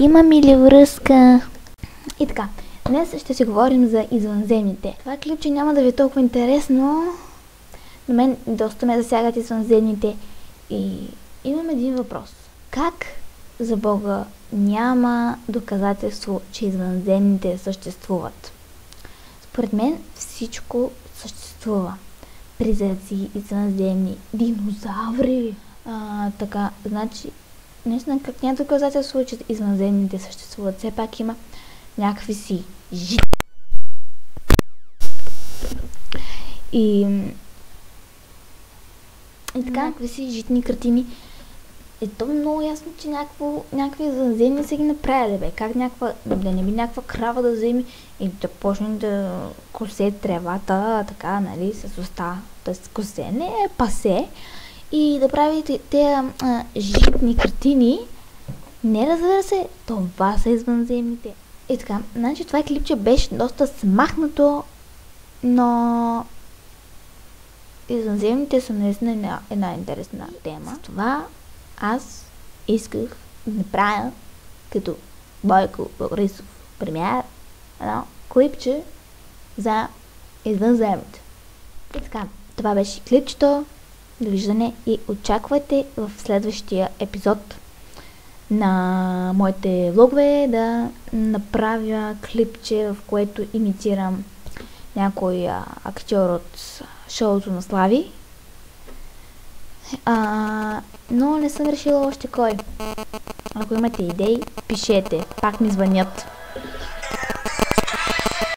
Имаме ли връзка? И така, днес ще си говорим за извънземните. Това клипче няма да ви е толкова интересно. На мен доста ме засягат извънземните. И имам един въпрос. Как за Бога няма доказателство, че извънземните съществуват? Според мен всичко съществува. Призраци, извънземни, динозаври. Така, значи, наистина как няма доказателство, че извънземните съществуват. Все пак има някакви си и така, някакви си житни картини. Е то много ясно, че някакви извънземни са ги направили, бе. Как да не би някаква крава да вземе и да почне да косе тревата, така, нали, с уста. Тоест косе, не пасе. И да прави тези житни картини. Не, разбира се, това са извънземните. И така, значи това клипче беше доста смахнато, но извънземните са наистина една интересна тема. Това аз исках да направя като Бойко Борисов премиер едно клипче за извънземните. И така, това беше клипчето. Довиждане и очаквайте в следващия епизод на моите влогове да направя клипче, в което имитирам някой актьор от шоуто на Слави. Но не съм решила още кой. Ако имате идеи, пишете. Пак ми звънят.